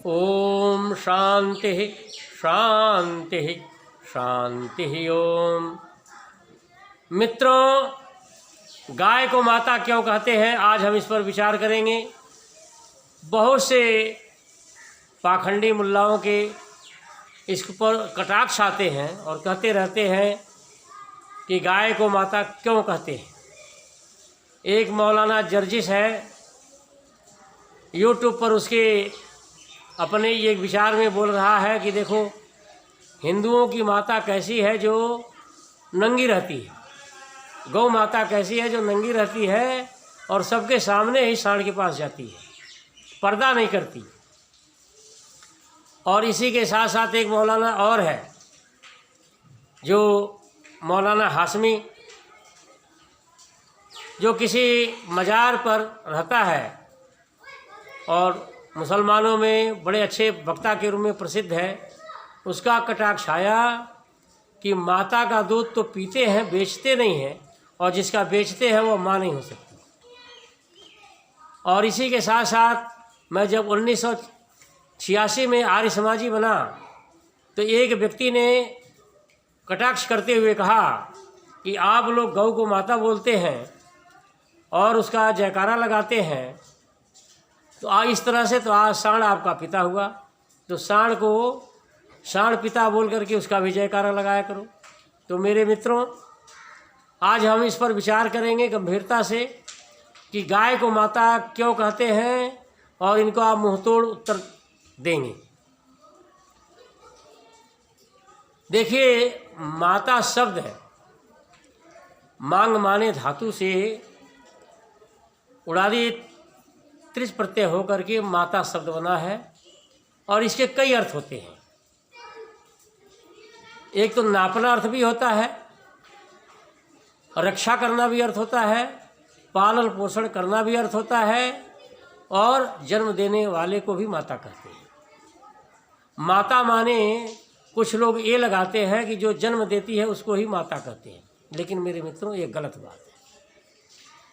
ओम शांति शांति शांति। ओम। मित्रों, गाय को माता क्यों कहते हैं, आज हम इस पर विचार करेंगे। बहुत से पाखंडी मुल्लाओं के इस पर कटाक्ष आते हैं और कहते रहते हैं कि गाय को माता क्यों कहते हैं। एक मौलाना जर्जिस है, यूट्यूब पर उसके अपने एक विचार में बोल रहा है कि देखो, हिंदुओं की माता कैसी है जो नंगी रहती है, गौ माता कैसी है जो नंगी रहती है और सबके सामने ही सांड के पास जाती है, पर्दा नहीं करती। और इसी के साथ साथ एक मौलाना और है जो मौलाना हाशमी, जो किसी मज़ार पर रहता है और मुसलमानों में बड़े अच्छे वक्ता के रूप में प्रसिद्ध है। उसका कटाक्ष आया कि माता का दूध तो पीते हैं, बेचते नहीं हैं, और जिसका बेचते हैं वो माँ नहीं हो सकती। और इसी के साथ साथ मैं जब 1986 में आर्य समाजी बना तो एक व्यक्ति ने कटाक्ष करते हुए कहा कि आप लोग गौ को माता बोलते हैं और उसका जयकारा लगाते हैं, तो इस तरह से तो आज सांड आपका पिता हुआ, तो सांड को सांड पिता बोल करके उसका भी जयकारा लगाया करो। तो मेरे मित्रों, आज हम इस पर विचार करेंगे गंभीरता से कि गाय को माता क्यों कहते हैं, और इनको आप मुंहतोड़ उत्तर देंगे। देखिए, माता शब्द है, मांग माने धातु से उड़ादी त्रिज प्रत्यय होकर के माता शब्द बना है, और इसके कई अर्थ होते हैं। एक तो नापना अर्थ भी होता है, रक्षा करना भी अर्थ होता है, पालन पोषण करना भी अर्थ होता है, और जन्म देने वाले को भी माता कहते हैं। माता माने कुछ लोग ये लगाते हैं कि जो जन्म देती है उसको ही माता कहते हैं, लेकिन मेरे मित्रों ये गलत बात है।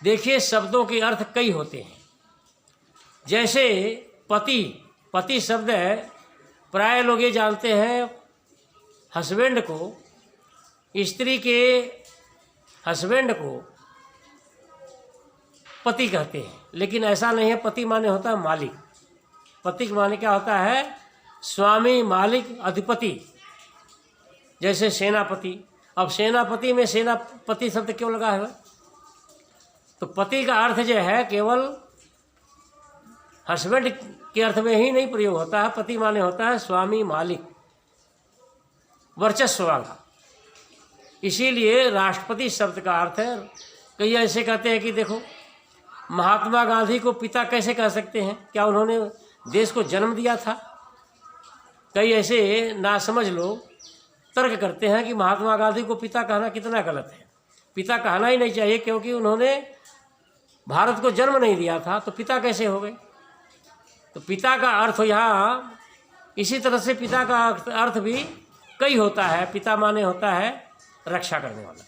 देखिए, शब्दों के अर्थ कई होते हैं। जैसे पति शब्द है, प्राय लोग ये जानते हैं हस्बैंड को, स्त्री के हस्बैंड को पति कहते हैं, लेकिन ऐसा नहीं है। पति माने होता है मालिक। पति माने क्या होता है? स्वामी, मालिक, अधिपति। जैसे सेनापति। अब सेनापति में सेनापति शब्द क्यों लगा है? तो पति का अर्थ जो है केवल हस्बैंड के अर्थ में ही नहीं प्रयोग होता है। पति माने होता है स्वामी, मालिक, वर्चस्व वाला। इसीलिए राष्ट्रपति शब्द का अर्थ है, कई ऐसे कहते हैं कि देखो, महात्मा गांधी को पिता कैसे कह सकते हैं? क्या उन्होंने देश को जन्म दिया था? कई ऐसे नासमझ लोग तर्क करते हैं कि महात्मा गांधी को पिता कहना कितना गलत है। पिता कहना ही नहीं चाहिए, क्योंकि उन्होंने भारत को जन्म नहीं दिया था, तो पिता कैसे हो गए? तो पिता का अर्थ यहाँ इसी तरह से पिता का अर्थ भी कई होता है। पिता माने होता है रक्षा करने वाला।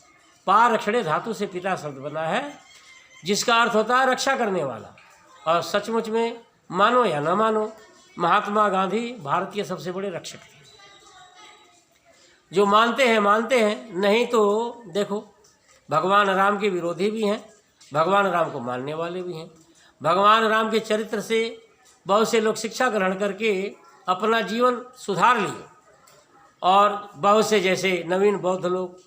पा रक्षणे धातु से पिता शब्द बना है, जिसका अर्थ होता है रक्षा करने वाला। और सचमुच में मानो या न मानो, महात्मा गांधी भारत के सबसे बड़े रक्षक थे। जो मानते हैं मानते हैं, नहीं तो देखो, भगवान राम के विरोधी भी हैं, भगवान राम को मानने वाले भी हैं। भगवान राम के चरित्र से बहुत से लोग शिक्षा ग्रहण करके अपना जीवन सुधार लिए, और बहुत से जैसे नवीन बौद्ध लोग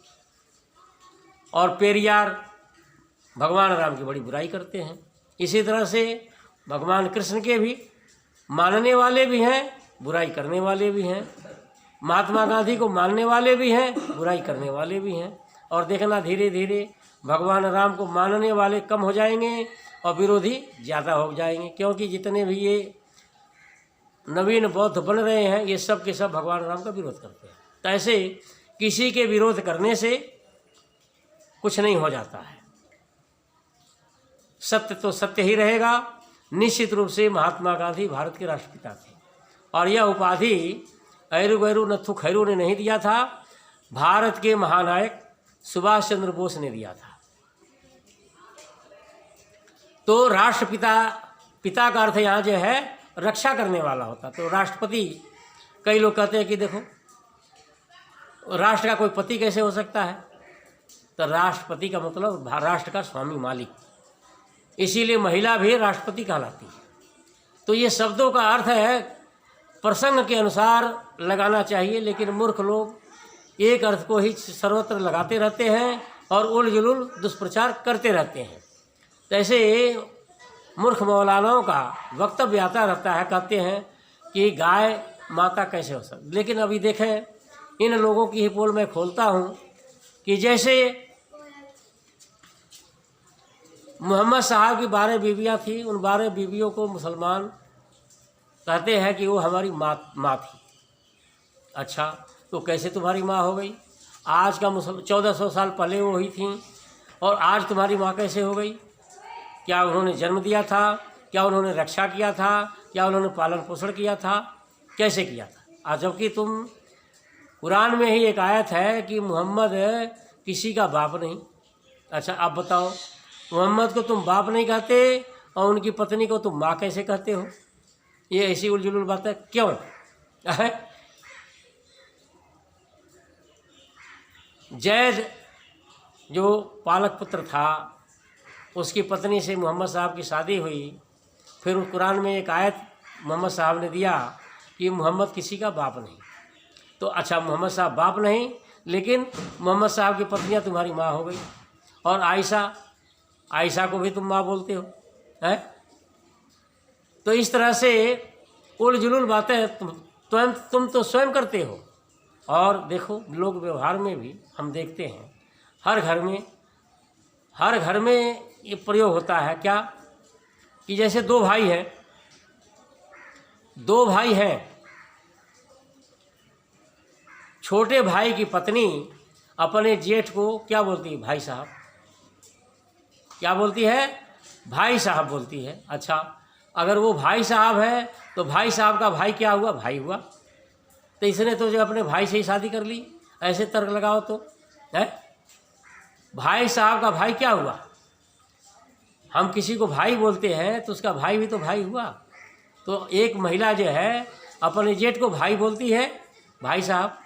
और पेरियार भगवान राम की बड़ी बुराई करते हैं। इसी तरह से भगवान कृष्ण के भी मानने वाले भी हैं, बुराई करने वाले भी हैं। महात्मा गांधी को मानने वाले भी हैं, बुराई करने वाले भी हैं। और देखना, धीरे धीरे भगवान राम को मानने वाले कम हो जाएंगे और विरोधी ज़्यादा हो जाएंगे, क्योंकि जितने भी ये नवीन बौद्ध बन रहे हैं, ये सब के सब भगवान राम का विरोध करते हैं। तो ऐसे किसी के विरोध करने से कुछ नहीं हो जाता है। सत्य तो सत्य ही रहेगा। निश्चित रूप से महात्मा गांधी भारत के राष्ट्रपिता थे, और यह उपाधि ऐरू गैरू नथु खैरू ने नहीं दिया था, भारत के महानायक सुभाष चंद्र बोस ने दिया था। तो राष्ट्रपिता, पिता का अर्थ यहाँ जो है रक्षा करने वाला होता। तो राष्ट्रपति, कई लोग कहते हैं कि देखो राष्ट्र का कोई पति कैसे हो सकता है, तो राष्ट्रपति का मतलब राष्ट्र का स्वामी मालिक, इसीलिए महिला भी राष्ट्रपति कहलाती है। तो ये शब्दों का अर्थ है प्रसंग के अनुसार लगाना चाहिए, लेकिन मूर्ख लोग एक अर्थ को ही सर्वत्र लगाते रहते हैं और उल जुलूल दुष्प्रचार करते रहते हैं। तो ऐसे मूर्ख मौलानाओं का वक्तव्य आता रहता है, कहते हैं कि गाय माता कैसे हो सकती। लेकिन अभी देखें, इन लोगों की ही पोल मैं खोलता हूँ कि जैसे मोहम्मद साहब की 12 बीवियाँ थी, उन 12 बीवियों को मुसलमान कहते हैं कि वो हमारी माँ थी। अच्छा, तो कैसे तुम्हारी माँ हो गई? आज का 1400 साल पहले वो ही थी और आज तुम्हारी माँ कैसे हो गई? क्या उन्होंने जन्म दिया था? क्या उन्होंने रक्षा किया था? क्या उन्होंने पालन पोषण किया था? कैसे किया था? आज जबकि तुम कुरान में ही एक आयत है कि मोहम्मद किसी का बाप नहीं। अच्छा, आप बताओ, मोहम्मद को तुम बाप नहीं कहते और उनकी पत्नी को तुम माँ कैसे कहते हो? ये ऐसी उलझुल बात है, क्यों है? जैद जो पालक पुत्र था, उसकी पत्नी से मोहम्मद साहब की शादी हुई। फिर उस कुरान में एक आयत मोहम्मद साहब ने दिया कि मोहम्मद किसी का बाप नहीं। तो अच्छा, मोहम्मद साहब बाप नहीं, लेकिन मोहम्मद साहब की पत्नियां तुम्हारी माँ हो गई। और आयशा को भी तुम माँ बोलते हो, हैं? तो इस तरह से उलझुल बातें तुम तो स्वयं करते हो। और देखो, लोग व्यवहार में भी हम देखते हैं, हर घर में ये प्रयोग होता है। क्या कि जैसे दो भाई हैं, छोटे भाई की पत्नी अपने जेठ को क्या बोलती है? भाई साहब। क्या बोलती है? भाई साहब बोलती है। अच्छा, अगर वो भाई साहब है तो भाई साहब का भाई क्या हुआ? भाई हुआ। तो इसने तो जो अपने भाई से ही शादी कर ली, ऐसे तर्क लगाओ तो है। भाई साहब का भाई क्या हुआ? हम किसी को भाई बोलते हैं तो उसका भाई भी तो भाई हुआ। तो एक महिला जो है अपने जेठ को भाई बोलती है, भाई साहब,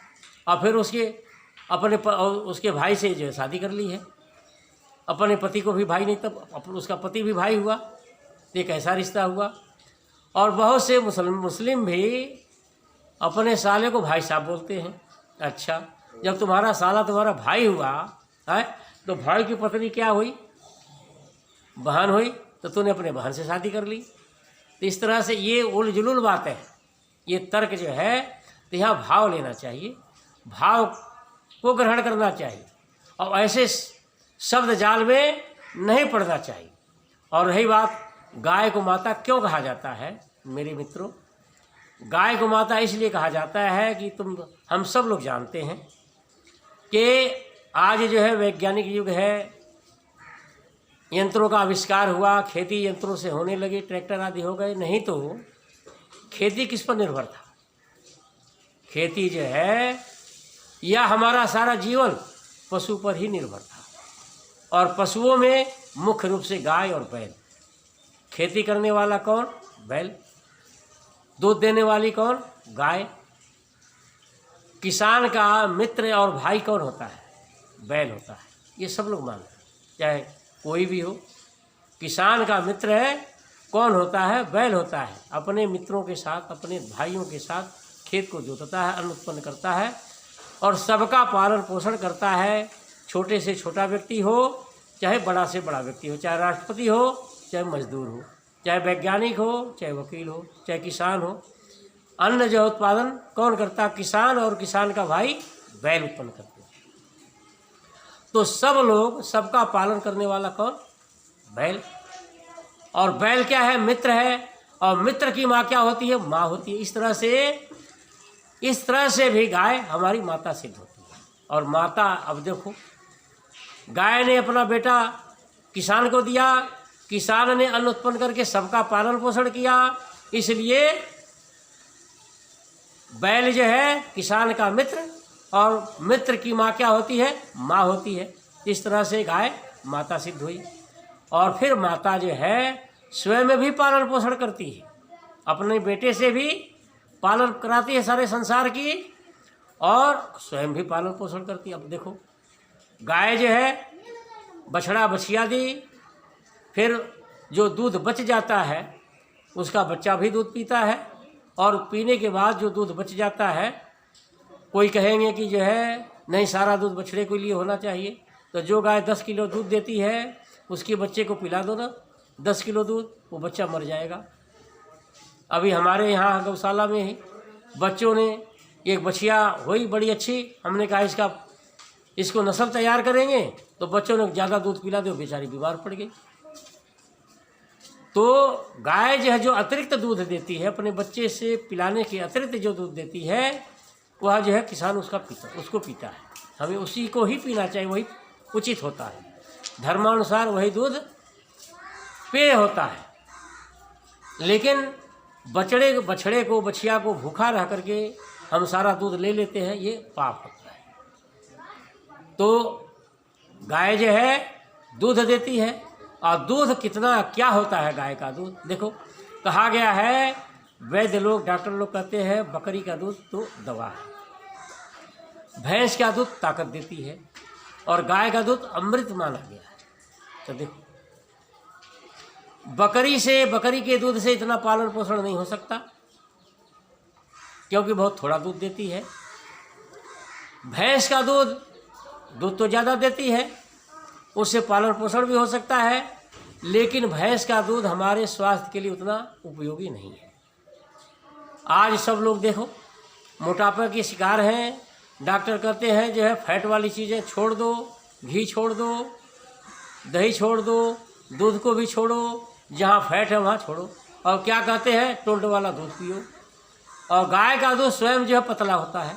और फिर उसके भाई से जो शादी कर ली है। अपने पति को भी भाई नहीं, तब उसका पति भी भाई हुआ। तो एक ऐसा रिश्ता हुआ। और बहुत से मुस्लिम भी अपने साले को भाई साहब बोलते हैं। अच्छा, जब तुम्हारा साला तुम्हारा भाई हुआ है, तो भाई की पत्नी क्या हुई? बहन हुई। तो तूने अपने बहन से शादी कर ली। तो इस तरह से ये उलझुल बात है। ये तर्क जो है, तो यहाँ भाव लेना चाहिए, भाव को ग्रहण करना चाहिए और ऐसे शब्द जाल में नहीं पड़ना चाहिए। और रही बात, गाय को माता क्यों कहा जाता है? मेरे मित्रों, गाय को माता इसलिए कहा जाता है कि हम सब लोग जानते हैं कि आज जो है वैज्ञानिक युग है, यंत्रों का आविष्कार हुआ, खेती यंत्रों से होने लगी, ट्रैक्टर आदि हो गए। नहीं तो खेती किस पर निर्भर था? खेती जो है, या हमारा सारा जीवन पशु पर ही निर्भर था। और पशुओं में मुख्य रूप से गाय और बैल। खेती करने वाला कौन? बैल। दूध देने वाली कौन? गाय। किसान का मित्र और भाई कौन होता है? बैल होता है। ये सब लोग मानते हैं, चाहे कोई भी हो। किसान का मित्र है कौन होता है? बैल होता है। अपने मित्रों के साथ, अपने भाइयों के साथ खेत को जोतता है, अन्न उत्पन्न करता है और सबका पालन पोषण करता है। छोटे से छोटा व्यक्ति हो, चाहे बड़ा से बड़ा व्यक्ति हो, चाहे राष्ट्रपति हो, चाहे मजदूर हो, चाहे वैज्ञानिक हो, चाहे वकील हो, चाहे किसान हो। अन्न जो उत्पादन कौन करता? किसान, और किसान का भाई बैल उत्पन्न करते हैं। तो सब लोग, सबका पालन करने वाला कौन? बैल। और बैल क्या है? मित्र है। और मित्र की माँ क्या होती है? माँ होती है। इस तरह से भी गाय हमारी माता सिद्ध होती है। और माता, अब देखो, गाय ने अपना बेटा किसान को दिया, किसान ने अन्न उत्पन्न करके सबका पालन पोषण किया, इसलिए बैल जो है किसान का मित्र, और मित्र की माँ क्या होती है? माँ होती है। इस तरह से गाय माता सिद्ध हुई। और फिर माता जो है स्वयं भी पालन पोषण करती है। अपने बेटे से भी पालन कराती है सारे संसार की, और स्वयं भी पालन पोषण करती है। अब देखो, गाय जो है बछड़ा बछिया दी, फिर जो दूध बच जाता है उसका बच्चा भी दूध पीता है, और पीने के बाद जो दूध बच जाता है, कोई कहेंगे कि जो है नहीं सारा दूध बछड़े के लिए होना चाहिए, तो जो गाय 10 किलो दूध देती है उसके बच्चे को पिला दो ना 10 किलो दूध, वो बच्चा मर जाएगा। अभी हमारे यहाँ गौशाला में ही बच्चों ने एक बछिया हुई बड़ी अच्छी, हमने कहा इसको नस्ल तैयार करेंगे, तो बच्चों ने ज़्यादा दूध पिला दो, बेचारी बीमार पड़ गई। तो गाय जो है जो अतिरिक्त दूध देती है, अपने बच्चे से पिलाने के अतिरिक्त जो दूध देती है, वह जो है किसान उसको पीता है। हमें उसी को ही पीना चाहिए, वही उचित होता है, धर्मानुसार वही दूध पेय होता है। लेकिन बछड़े को बछिया को भूखा रह करके हम सारा दूध ले लेते हैं, ये पाप होता है। तो गाय जो है दूध देती है, और दूध कितना क्या होता है गाय का दूध, देखो कहा गया है, वैद्य लोग डॉक्टर लोग कहते हैं बकरी का दूध तो दवा है, भैंस का दूध ताकत देती है, और गाय का दूध अमृत माना गया है। तो देखो, बकरी के दूध से इतना पालन पोषण नहीं हो सकता, क्योंकि बहुत थोड़ा दूध देती है। भैंस का दूध तो ज़्यादा देती है, उससे पालन पोषण भी हो सकता है, लेकिन भैंस का दूध हमारे स्वास्थ्य के लिए उतना उपयोगी नहीं है। आज सब लोग देखो मोटापा के शिकार हैं, डॉक्टर कहते हैं जो है फैट वाली चीज़ें छोड़ दो, घी छोड़ दो, दही छोड़ दो, दूध को भी छोड़ो, जहाँ फैट है वहाँ छोड़ो, और क्या कहते हैं टोल्ड वाला दूध पियो। और गाय का दूध स्वयं जो है पतला होता है,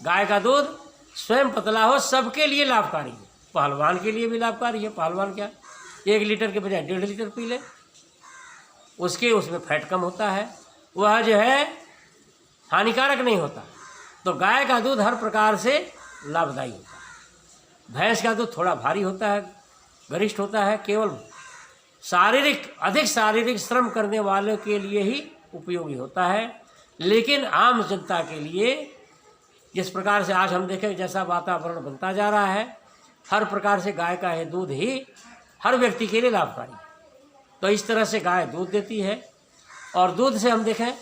गाय का दूध स्वयं पतला हो, सबके लिए लाभकारी है, पहलवान के लिए भी लाभकारी है। पहलवान क्या 1 लीटर के बजाय 1.5 लीटर पी ले, उसमें फैट कम होता है, वह जो है हानिकारक नहीं होता। तो गाय का दूध हर प्रकार से लाभदायी होता है। भैंस का दूध थोड़ा भारी होता है, गरिष्ठ होता है, केवल अधिक शारीरिक श्रम करने वालों के लिए ही उपयोगी होता है। लेकिन आम जनता के लिए, जिस प्रकार से आज हम देखें जैसा वातावरण बनता जा रहा है, हर प्रकार से गाय का है दूध ही हर व्यक्ति के लिए लाभकारी। तो इस तरह से गाय दूध देती है, और दूध से हम देखें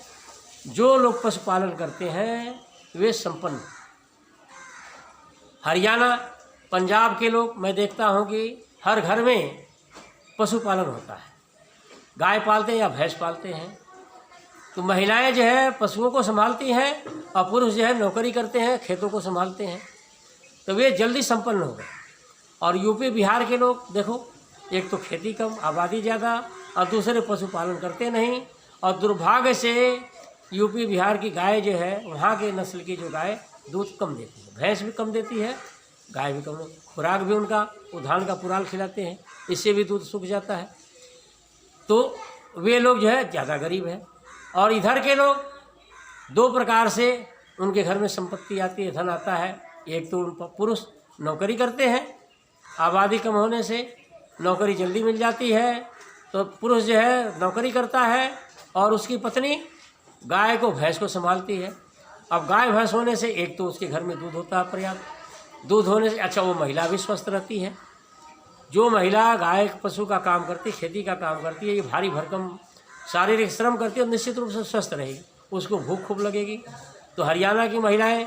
जो लोग पशुपालन करते हैं वे संपन्न। हरियाणा पंजाब के लोग मैं देखता हूँ कि हर घर में पशुपालन होता है, गाय पालते हैं या भैंस पालते हैं। तो महिलाएं जो है पशुओं को संभालती हैं, और पुरुष जो है नौकरी करते हैं, खेतों को संभालते हैं, तो वे जल्दी संपन्न हो गए। और यूपी बिहार के लोग देखो, एक तो खेती कम, आबादी ज़्यादा, और दूसरे पशुपालन करते नहीं, और दुर्भाग्य से यूपी बिहार की गाय जो है, वहाँ के नस्ल की जो गाय दूध कम देती है, भैंस भी कम देती है, गाय भी कम, खुराक भी उनका वो धान का पुराल खिलाते हैं, इससे भी दूध सूख जाता है। तो वे लोग जो है ज़्यादा गरीब हैं। और इधर के लोग 2 प्रकार से उनके घर में संपत्ति आती है, धन आता है। एक तो पुरुष नौकरी करते हैं, आबादी कम होने से नौकरी जल्दी मिल जाती है, तो पुरुष जो है नौकरी करता है, और उसकी पत्नी गाय को भैंस को संभालती है। अब गाय भैंस होने से एक तो उसके घर में दूध होता है पर्याप्त, दूध होने से अच्छा वो महिला भी स्वस्थ रहती है। जो महिला गाय पशु का काम करती, खेती का काम करती है, ये भारी भरकम शारीरिक श्रम करती है, और निश्चित रूप से स्वस्थ रहेगी, उसको भूख खूब लगेगी। तो हरियाणा की महिलाएं,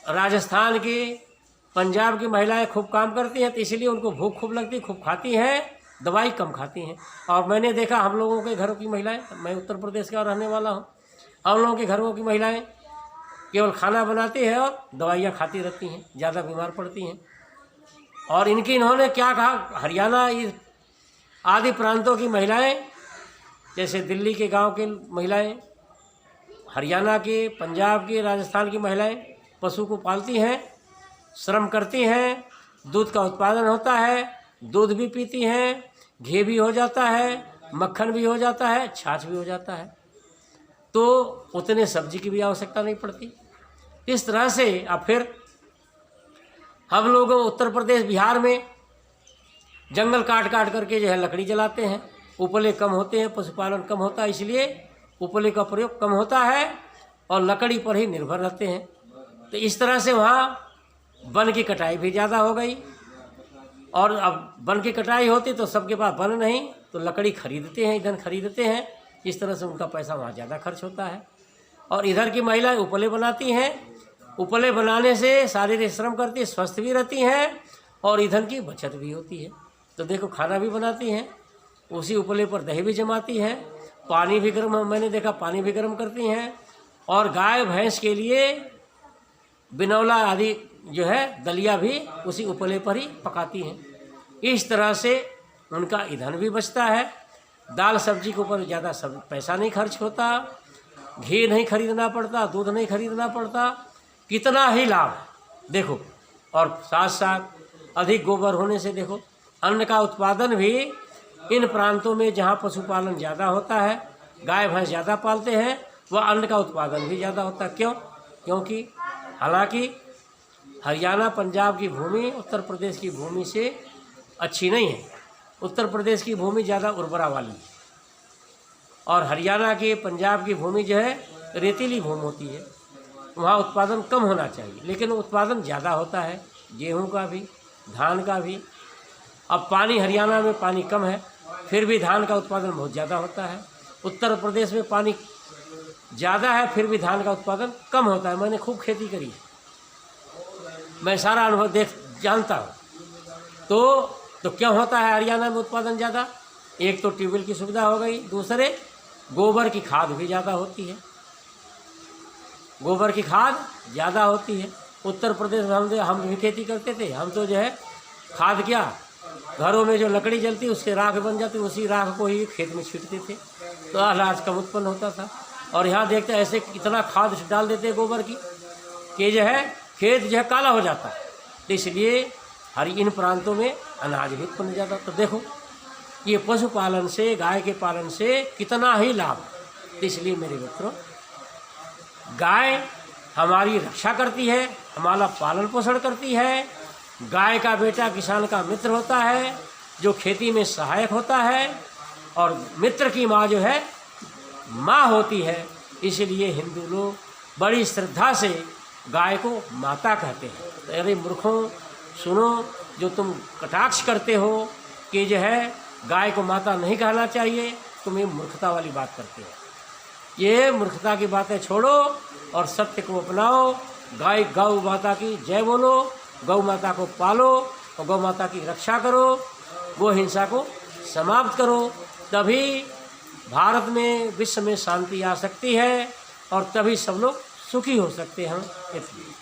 राजस्थान की, पंजाब की महिलाएं खूब काम करती हैं, तो इसलिए उनको भूख खूब लगती, खूब खाती हैं, दवाई कम खाती हैं। और मैंने देखा हम लोगों के घरों की महिलाएं, मैं उत्तर प्रदेश का रहने वाला हूँ, हम लोगों के घरों की महिलाएं केवल खाना बनाती है और दवाइयाँ खाती रहती हैं, ज़्यादा बीमार पड़ती हैं। और इन्होंने क्या कहा, हरियाणा आदि प्रांतों की महिलाएं, जैसे दिल्ली के गांव की महिलाएं, हरियाणा की, पंजाब की, राजस्थान की महिलाएं पशु को पालती हैं, श्रम करती हैं, दूध का उत्पादन होता है, दूध भी पीती हैं, घी भी हो जाता है, मक्खन भी हो जाता है, छाछ भी हो जाता है, तो उतने सब्जी की भी आवश्यकता नहीं पड़ती। इस तरह से अब फिर हम लोग उत्तर प्रदेश बिहार में जंगल काट काट करके जो है लकड़ी जलाते हैं, उपले कम होते हैं, पशुपालन कम होता है, इसलिए उपले का प्रयोग कम होता है और लकड़ी पर ही निर्भर रहते हैं। तो इस तरह से वहाँ वन की कटाई भी ज़्यादा हो गई, और अब वन की कटाई होती तो सबके पास वन नहीं, तो लकड़ी खरीदते हैं, ईंधन खरीदते हैं, इस तरह से उनका पैसा वहाँ ज़्यादा खर्च होता है। और इधर की महिलाएं उपले बनाती हैं, उपले बनाने से शारीरिक श्रम करती है, स्वस्थ भी रहती हैं और ईंधन की बचत भी होती है। तो देखो खाना भी बनाती हैं, उसी उपले पर दही भी जमाती हैं, पानी भी गर्म, मैंने देखा पानी भी गर्म करती हैं, और गाय भैंस के लिए बिनौला आदि जो है दलिया भी उसी उपले पर ही पकाती हैं। इस तरह से उनका ईंधन भी बचता है, दाल सब्जी के ऊपर ज़्यादा सब पैसा नहीं खर्च होता, घी नहीं खरीदना पड़ता, दूध नहीं खरीदना पड़ता, कितना ही लाभ देखो। और साथ साथ अधिक गोबर होने से देखो अन्न का उत्पादन भी इन प्रांतों में जहाँ पशुपालन ज़्यादा होता है, गाय भैंस ज़्यादा पालते हैं, वह अन्न का उत्पादन भी ज़्यादा होता है। क्यों? क्योंकि हालांकि हरियाणा पंजाब की भूमि उत्तर प्रदेश की भूमि से अच्छी नहीं है, उत्तर प्रदेश की भूमि ज़्यादा उर्वरा वाली है, और हरियाणा की पंजाब की भूमि जो है रेतीली भूमि होती है, वहाँ उत्पादन कम होना चाहिए, लेकिन उत्पादन ज़्यादा होता है, गेहूं का भी, धान का भी। अब पानी हरियाणा में पानी कम है, फिर भी धान का उत्पादन बहुत ज़्यादा होता है। उत्तर प्रदेश में पानी ज़्यादा है, फिर भी धान का उत्पादन कम होता है। मैंने खूब खेती करी है, मैं सारा अनुभव जानता हूँ। तो क्यों होता है हरियाणा में उत्पादन ज़्यादा? एक तो ट्यूबवेल की सुविधा हो गई, दूसरे गोबर की खाद भी ज़्यादा होती है, गोबर की खाद ज़्यादा होती है। उत्तर प्रदेश में हम भी खेती करते थे, हम तो जो है खाद क्या, घरों में जो लकड़ी जलती उससे राख बन जाती, उसी राख को ही खेत में छींटते थे, तो अनाज कम उत्पन्न होता था। और यहाँ देखते ऐसे इतना खाद डाल देते गोबर की कि जो है खेत जो है काला हो जाता है। तो इसलिए इन प्रांतों में अनाज भी उत्पन्न ज़्यादा। तो देखो ये पशुपालन से, गाय के पालन से कितना ही लाभ। तो इसलिए मेरे मित्रों, गाय हमारी रक्षा करती है, हमारा पालन पोषण करती है। गाय का बेटा किसान का मित्र होता है, जो खेती में सहायक होता है, और मित्र की माँ जो है माँ होती है। इसलिए हिंदू लोग बड़ी श्रद्धा से गाय को माता कहते हैं। तो अरे मूर्खों सुनो, जो तुम कटाक्ष करते हो कि जो है गाय को माता नहीं कहना चाहिए, तुम ये मूर्खता वाली बात करते हो। ये मूर्खता की बातें छोड़ो और सत्य को अपनाओ। गौ माता की जय बोलो, गौ माता को पालो और गौ माता की रक्षा करो, गो हिंसा को समाप्त करो। तभी भारत में, विश्व में शांति आ सकती है और तभी सब लोग सुखी हो सकते हैं। इसलिए